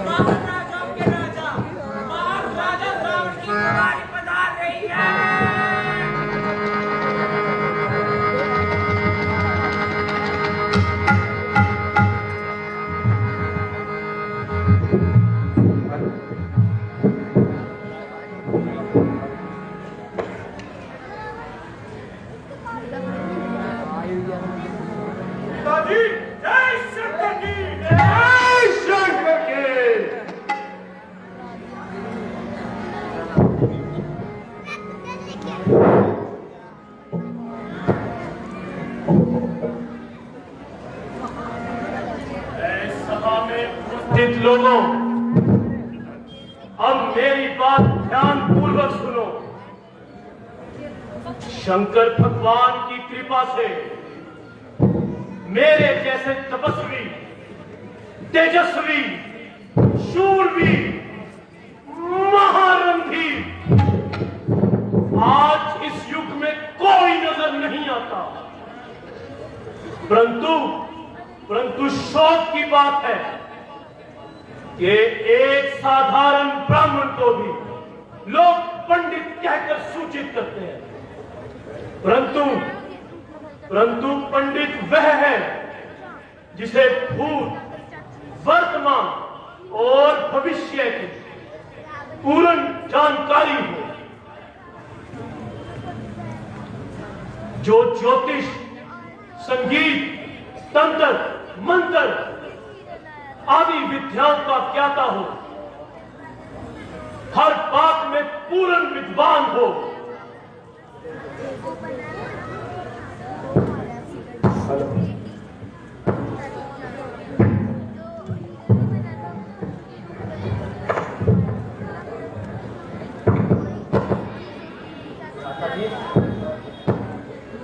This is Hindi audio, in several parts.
महाराजाओं के राजा महाराजा रावण की सवारी पधार रही है। लोगों, अब मेरी बात ध्यानपूर्वक सुनो। शंकर भगवान की कृपा से मेरे जैसे तपस्वी, तेजस्वी, शूरवीर, महारंधी आज इस युग में कोई नजर नहीं आता। परंतु शौक की बात है कि एक साधारण ब्राह्मण को भी लोग पंडित कहकर सूचित करते हैं। परंतु पंडित वह है जिसे भूत, वर्तमान और भविष्य की पूर्ण जानकारी हो, जो ज्योतिष, संगीत, तंत्र, मंत्र आदि विद्याओं का ज्ञाता हो, हर बात में पूर्ण विद्वान हो।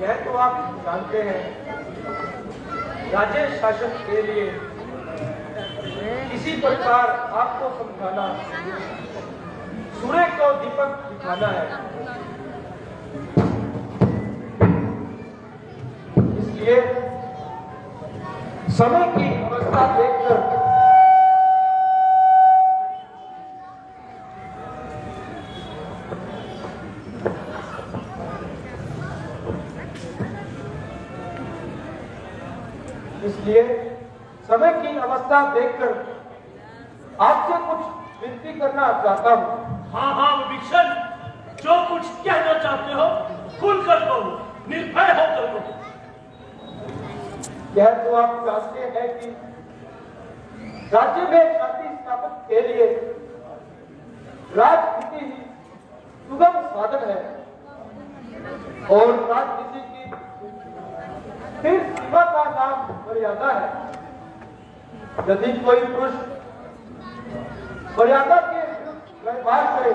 यह तो आप जानते हैं, राज्य शासन के लिए किसी प्रकार आपको समझाना, सूर्य को दीपक दिखाना है। इसलिए समय की अवस्था देखकर समय की अवस्था देखकर आपसे कुछ विनती करना चाहता हूँ। हाँ विभीषण, जो कुछ कहना चाहते हो खुलकर कहो, निर्भय होकर कहो। यह तो आप जानते हैं कि राज्य में शांति स्थापना के लिए राजनीति ही सुगम साधन है और राजनीति की फिर सीमा का नाम मर्यादा है। यदि कोई पुरुष मर्यादा के विरुद्ध व्यवहार करे,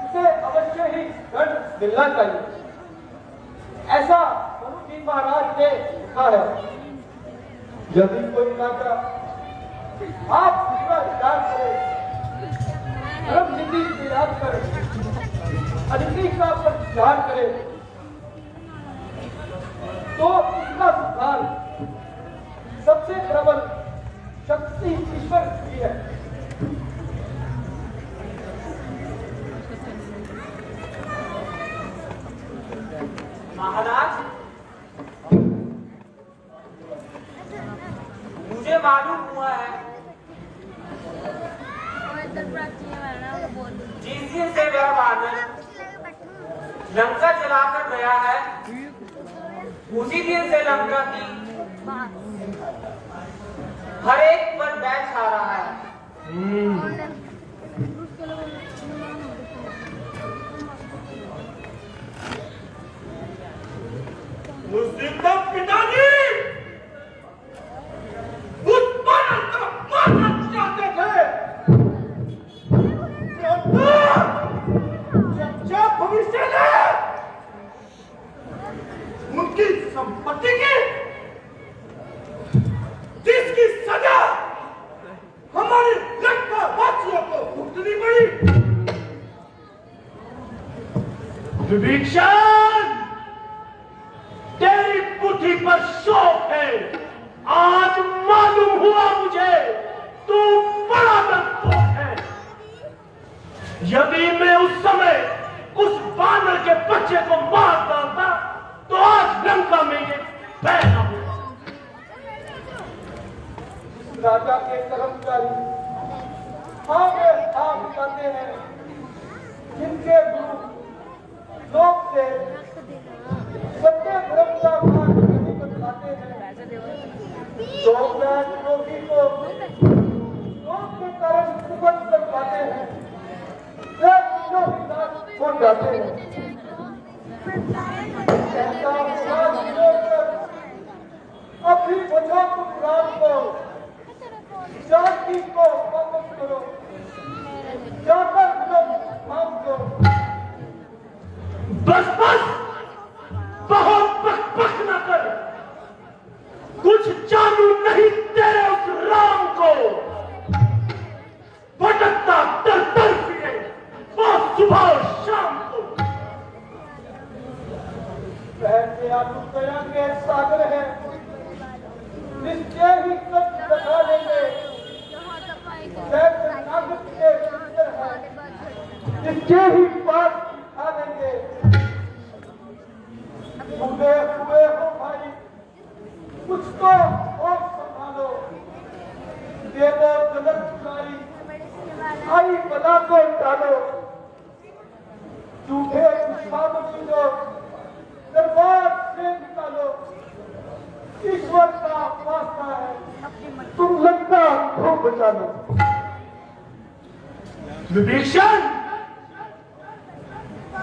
उसे अवश्य ही दंड मिलना चाहिए। ऐसा मनु जी महाराज ने लिखा है। यदि कोई राजा आप सीमा विचार करे, धर्म नीति विराज करे, अनिति का प्रचार करे, तो इसका सुधार सबसे प्रबल शक्ति ईश्वर की है। महाराज, मुझे मालूम हुआ है जिस दिन से वह वानर लंका चलाकर गया है, उसी दिन से लंका की हर एक पर बैच आ रहा है। उस दिन तक पिताजी उस बानर का मारना चाहते थे। जब भविष्य ने उनकी संपत्ति की जिसकी सजा हमारे लंकावासियों को भुगतनी पड़ी। विभीषण, तेरी बुद्धि पर शौक है। आज मालूम हुआ मुझे तू राजा के कर्मचारी हाँ में हाँ मिलाते हैं, जिनके गुरु लोक से सत्य धर्म का मार्ग नहीं बतलाते हैं, तो मैं रोगी को लोक के कारण सुबह बतलाते हैं, वे तीनों ही नाश हो जाते हैं। ऐसा समाज छोड़कर अपनी बचा तुम राम को जाति को वापस करो, जाकर माफ करो। बस बस, बहुत बक न कर, कुछ जानू नहीं तेरे उस राम को, भटकता तर तर फिरे और सुबह और शाम को। पहले आलू दया के सागर है, निश्चय ही सब बता लेंगे, नागरिक के भीतर है, निश्चय ही बात उठा लेंगे। डूबे हुए हो भाई, कुछ तो और संभालो, दे दो जगत तुम्हारी, आई बला को डालो, झूठे दुश्मन पीलो, दरबार से निकालो, ईश्वर का वास्ता है, तुम लंका को बचा लो। विभीषण,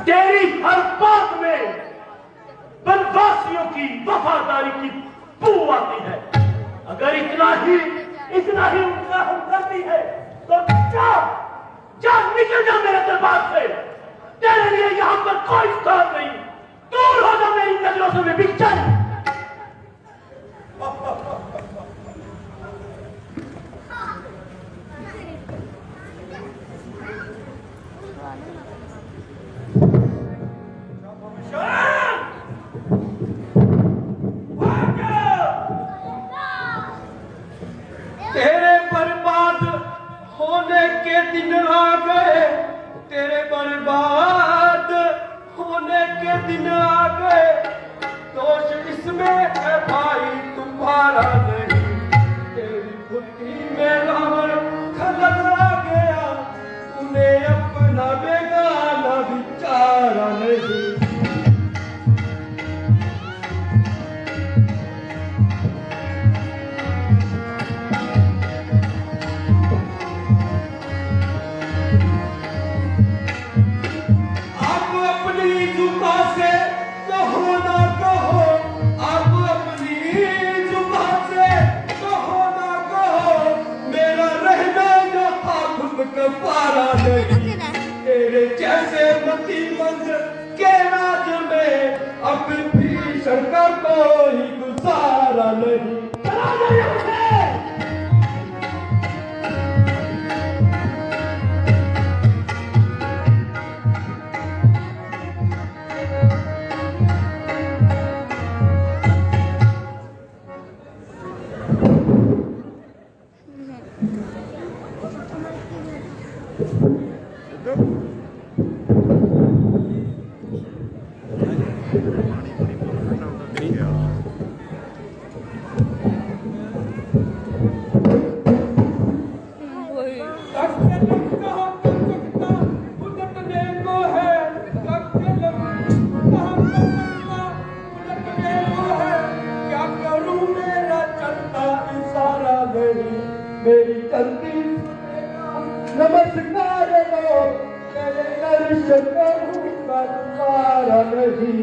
तेरी हर बात में वनवासियों की वफादारी की बू आती है। अगर इतना ही उनका हमदर्दी है तो जा निकल जा मेरे दरबार से। तेरे लिए यहाँ पर कोई स्थान नहीं, दूर हो जा मेरी नजरों से विभीषण। तेरे बर्बाद होने के दिन आ गए, तेरे बर्बाद होने के दिन आ गए, दोष इसमें है भाई तुम्हारा नहीं, तेरी बुद्धि में रावण खलल आ गया, तूने अपना बेगाना विचारा नहीं। पारा नहीं, तेरे जैसे मतीमंद के राज में अब भीषण का कोई गुजारा नहीं। मेरी चलती नमस्कार लो, मेरे दर्शन करूं पारा नहीं।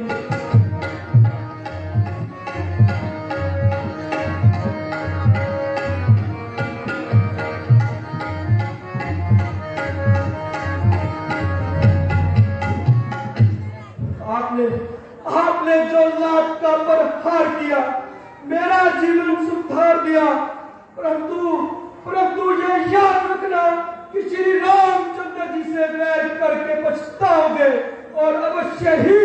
आपने जो लाख का प्रहार किया, मेरा जीवन सुधार दिया, परंतु ये याद रखना कि श्री रामचंद्र जी से वैर करके पछताओगे और अवश्य ही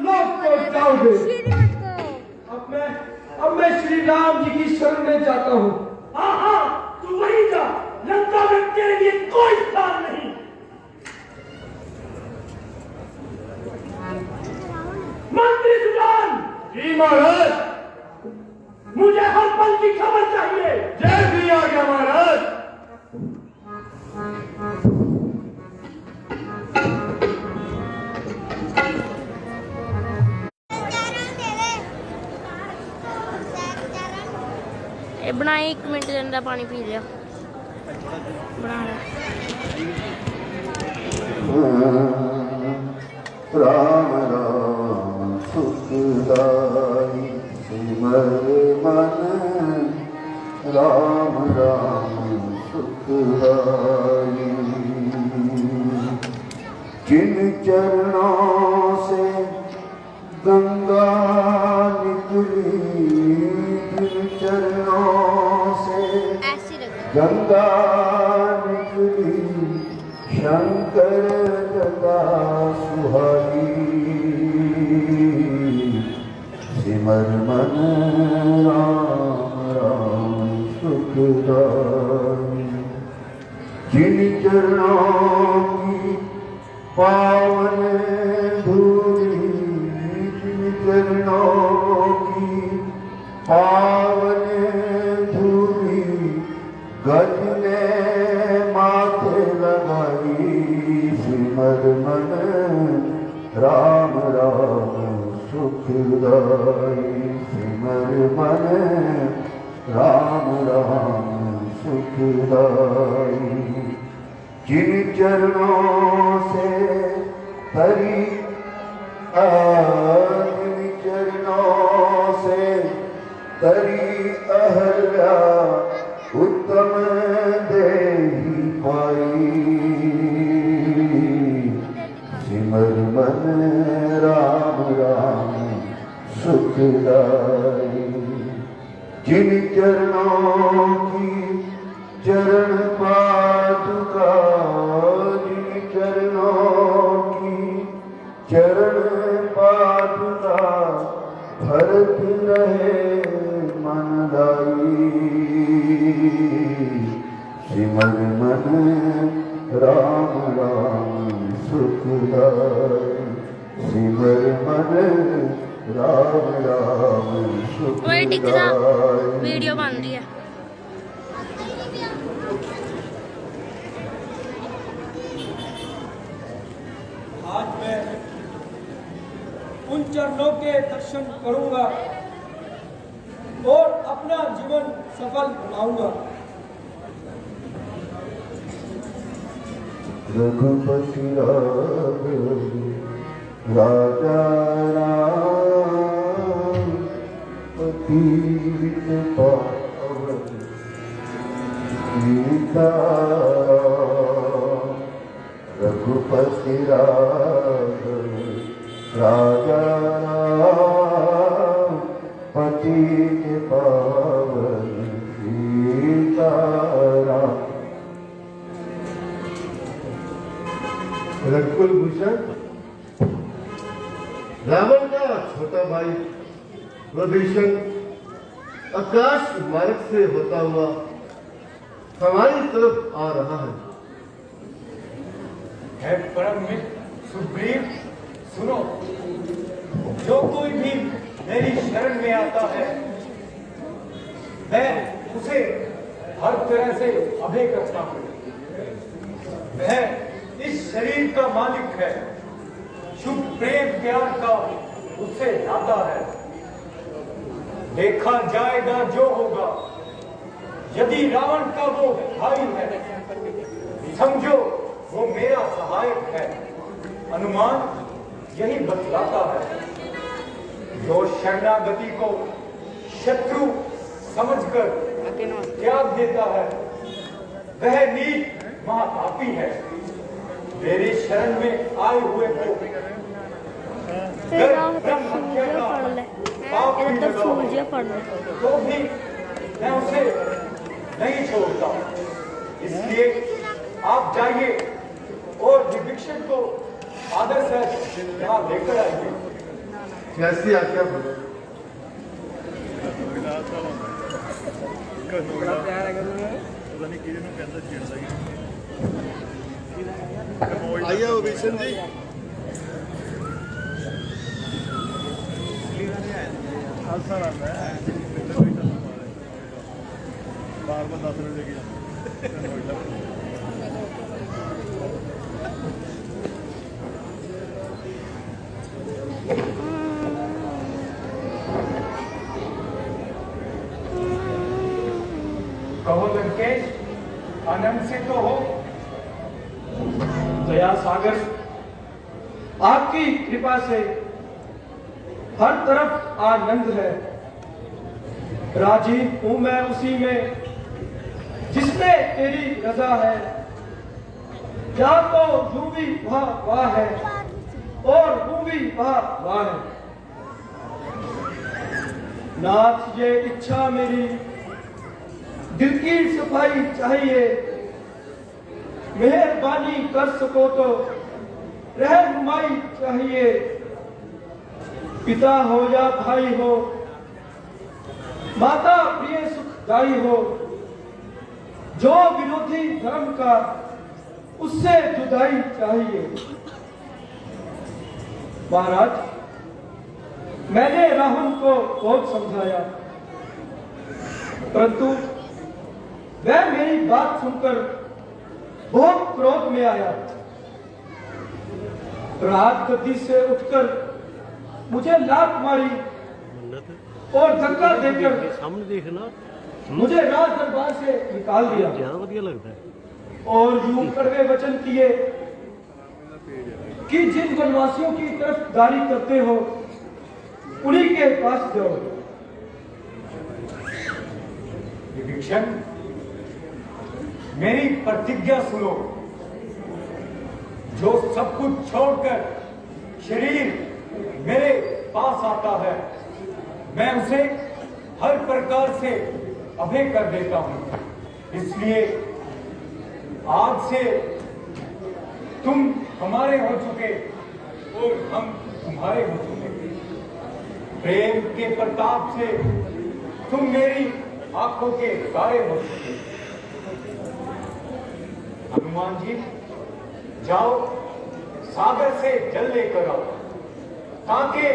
लोक को जाओगे। अब मैं श्री राम जी की शरण में जाता हूँ। हाँ, तू वहीं जा, लंका में तेरे लिए कोई स्थान नहीं। मंत्री सुजान जी महाराज, मुझे हर पल की खबर चाहिए। जय श्री आज्ञा बनाए 1 मिनट के अंदर पानी पी लिया बना लिया। राम राम सुखदाई सिमर मन राम राम सुखदाई। जिन चरणों से गंगा निकली जिन चरणों से ऐसे रख गंगा निकली शंकर जगा सुहाई। सिमर मन राम राम सुखदाई। जिन चरणों की पावन धूली जिन चरणों की पावन धूली गज ने माथे लगाई। सिमर मन राम राम सुखदाई। सिमर मन राम राम सुखदाई। जिन चरणों से तरी जिन चरणों से तरी अहल्या उत्तम देही पाई। सिमर मन राम राम सुखदाई। जिन चरणों की चरण पादुका जिन चरणों की चरण पादुका भरत रहे मन लाई। सिमर मन राम राम सुखदाई। सिमर मन राम राम वही टिक जा सुखदाई। वीडियो बन रही है। आज मैं उन चरणों के दर्शन करूंगा और अपना जीवन सफल बनाऊंगा। रघुपति राजा राम पतित पावन सीताराम। रघुपति राजा राम पतित पावन सीताराम। रघुकुल भूषण रावण का छोटा भाई विभीषण आकाश मार्ग से होता हुआ हमारी तरफ आ रहा है। परम मित्र सुग्रीव सुनो, जो कोई भी मेरी शरण में आता है मैं उसे हर तरह से अभय करता हूँ। वह इस शरीर का मालिक है, शुभ प्रेम प्यार का उससे नाता है। देखा जाएगा जो होगा, यदि रावण का वो भाई है समझो वो मेरा सहायक है। अनुमान यही बतलाता है, जो शरणागति को शत्रु समझकर त्याग देता है वह नीच महापापी है। मेरी शरण में आए हुए को तो भी मैं उसे नहीं छोड़ता। इसलिए आप जाइए और विभीषण को आदर से यहाँ लेकर आइए। कैसी आज्ञा बोलो। आइए विभीषण जी। बार बार 10 मिनट लेके आनंद से तो हो। दया सागर, आपकी कृपा से हर तरफ आनंद है। राजी हूं मैं उसी में जिसमें तेरी रजा है। या तो यूं भी वाह है और यूं भी वाह है। नाथ ये इच्छा मेरी, दिल की सफाई चाहिए। मेहरबानी कर सको तो रहनुमाई चाहिए। पिता हो या भाई हो, माता प्रिय सुखदाई हो, जो विरोधी धर्म का उससे जुदाई चाहिए। महाराज, मैंने राहुल को बहुत समझाया, परंतु वह मेरी बात सुनकर बहुत क्रोध में आया। रात गद्दी से उठकर मुझे लात मारी और धक्का देकर सामने देखना मुझे राज दरबार से निकाल दिया ज्यादा बढ़िया लगता है। और यूं कड़वे वचन किए कि जिन वनवासियों की तरफदारी करते हो उन्हीं के पास जाओ। विभीषण, मेरी प्रतिज्ञा सुनो। जो सब कुछ छोड़कर शरीर मेरे पास आता है, मैं उसे हर प्रकार से अभय कर देता हूं। इसलिए आज से तुम हमारे हो चुके और हम तुम्हारे हो चुके। प्रेम के प्रताप से तुम मेरी आंखों के तारे हो चुके। हनुमान जी, जाओ सागर से जल लेकर आओ ताकि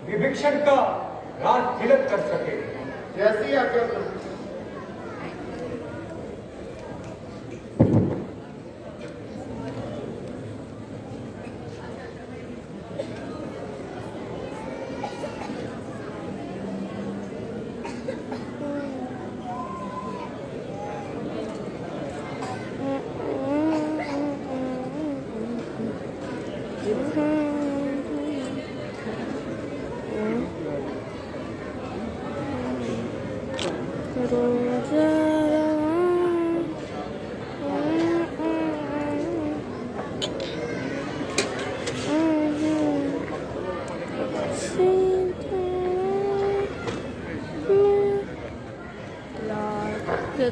विभीषण का राज तिलक कर सके। जैसी आज्ञा प्रभु।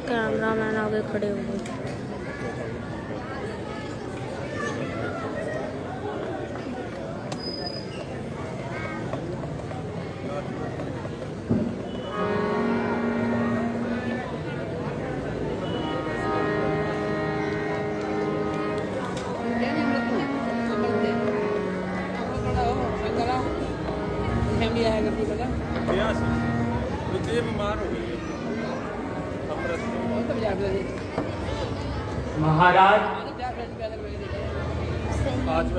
कैमरा मैन आगे खड़े हो गए। महाराज,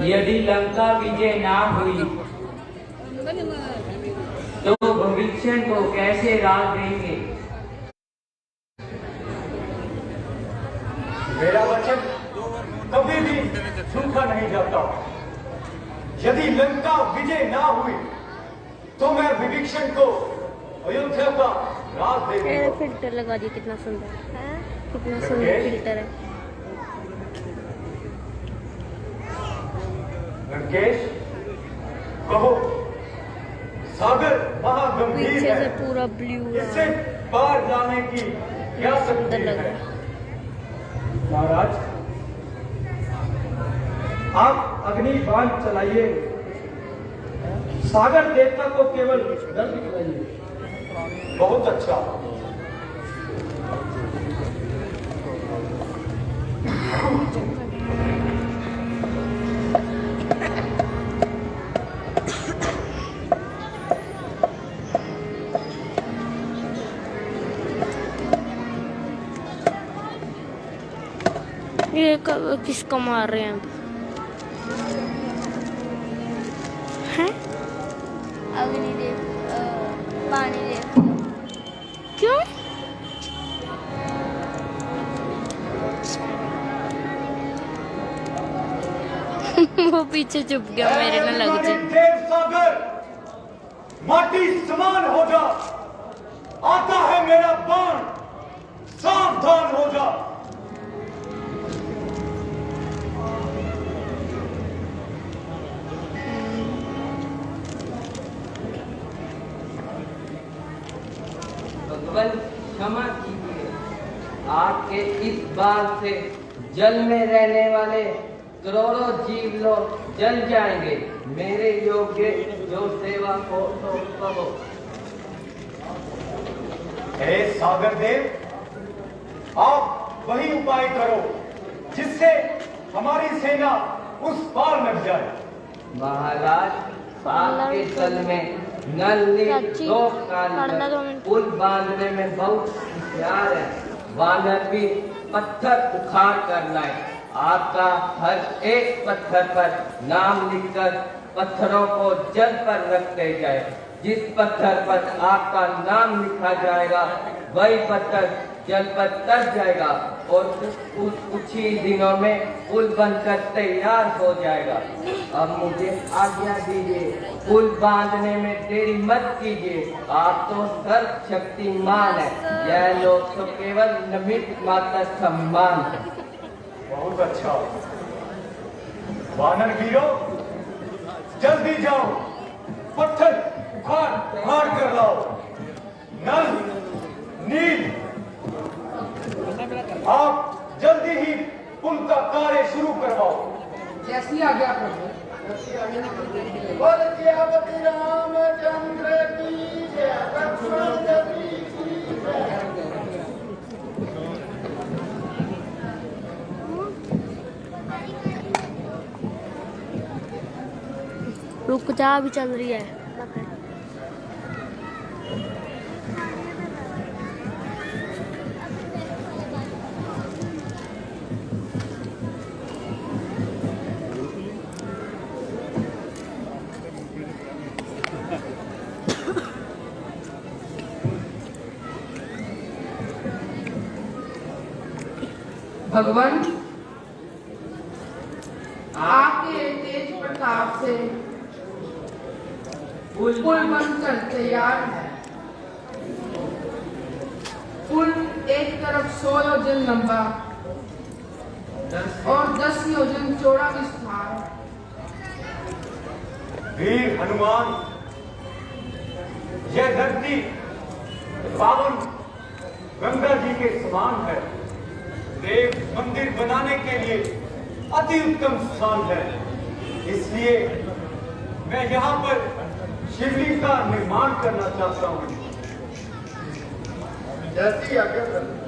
यदि लंका विजय ना हुई तो विभीषण को कैसे राज देंगे? मेरा वचन कभी भी सूखा नहीं जाता। यदि लंका विजय ना हुई तो मैं विभीषण को अयोध्या का राज दे मेरा दूंगा। फिल्टर लगा दिया, कितना सुंदर है, कितना सुंदर फिल्टर है। लंकेश, कहो, सागर महागंभीर पीछे है, से पूरा ब्लू इससे है, पार जाने की क्या शक्ति सुंदर लग है? रहा है। महाराज, आप अग्नि बाण चलाइए, सागर देवता को केवल डर दिखाइए। बहुत अच्छा। ये किसको मार रहे हैं? हैं? अग्निदेव, पानीदेव। क्यों? वो पीछे चुप गया मेरे ना लग जाए। देव सागर माटी समान हो जा, आता है मेरा बाण, सावधान हो जा। भगवान क्षमा कीजिए, आपके इस बाण से जल में रहने वाले करोड़ों जीव लोग जल जाएंगे। मेरे योग्य जो सेवा हो तो करो। हे सागर देव, आप वही उपाय करो जिससे हमारी सेना उस पार लग जाए। महाराज, आपके जल में नल चाची, दो पढ़ना 2 कारीगर मिनट। पुल बांधने में बहुत होशियार है। वानर भी पत्थर उखाड़ कर लाए। आपका हर एक पत्थर पर नाम लिखकर पत्थरों को जल पर रखते जाए। जिस पत्थर पर आपका नाम लिखा जाएगा वही पत्थर जल पर तर जाएगा और कुछ ही दिनों में पुल बनकर तैयार हो जाएगा। अब मुझे आज्ञा दीजिए, पुल बांधने में देरी मत कीजिए। आप तो सर्वशक्तिमान है, यह लोग तो केवल निमित्त मात्र सम्मान है। बहुत अच्छा। वानर वीरों, जल्दी जाओ, पत्थर उखाड़ कर लाओ। नल, नील, आप जल्दी ही पुल का कार्य शुरू करवाओ। जैसी आज्ञा प्रभु। बोल सियापति रामचंद्र की जय, लक्ष्मण जी की जय। रुक जा, अभी चल रही है। भगवान, आपके तेज प्रताप से पुल बनकर तैयार है। पुल एक तरफ 100 योजन लंबा और 10 योजन चौड़ा विस्तार। वीर हनुमान, यह धरती पावन गंगा जी के समान है। देव मंदिर बनाने के लिए अति उत्तम स्थान है। इसलिए मैं यहाँ पर शिवलिंग का निर्माण करना चाहता हूँ। जैसी आज्ञा प्रभु।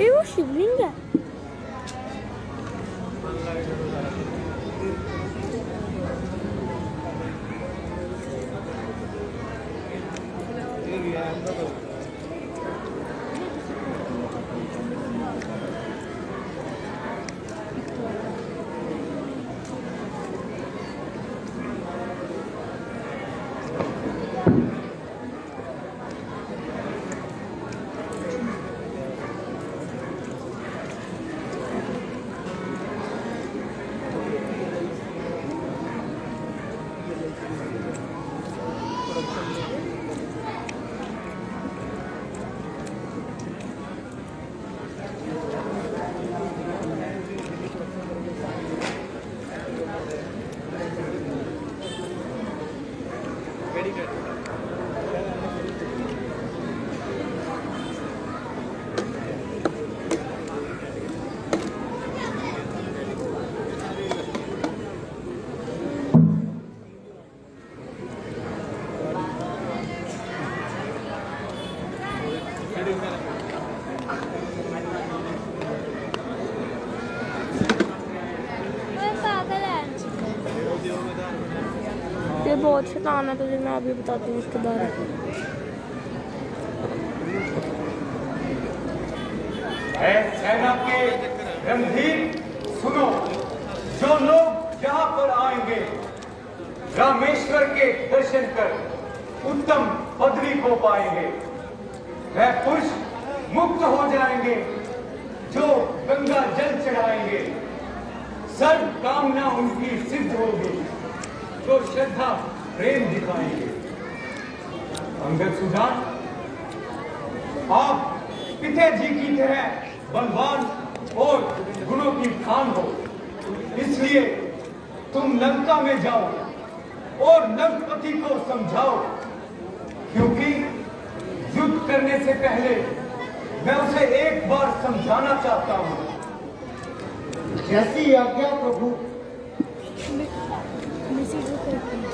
ये वो शिवलिंग है। ये बहुत शैतान है, तुझे मैं अभी बताती हूँ उसके बारे में। है सेना के रणधीर, सुनो, जो लोग यहाँ पर आएंगे रामेश्वर के दर्शन कर उत्तम पदवी को पाएंगे। वह पुरुष मुक्त हो जाएंगे जो गंगा जल चढ़ाएंगे। सर्व कामना उनकी सिद्ध होगी जो श्रद्धा प्रेम दिखाएंगे। अंगद सुजान, आप पिताजी की तरह बलवान और गुणों की खान हो, इसलिए तुम लंका में जाओ और लंकपति को समझाओ, क्योंकि युद्ध करने से पहले मैं उसे एक बार समझाना चाहता हूं। जैसी आज्ञा प्रभु। मैसेज करते हैं।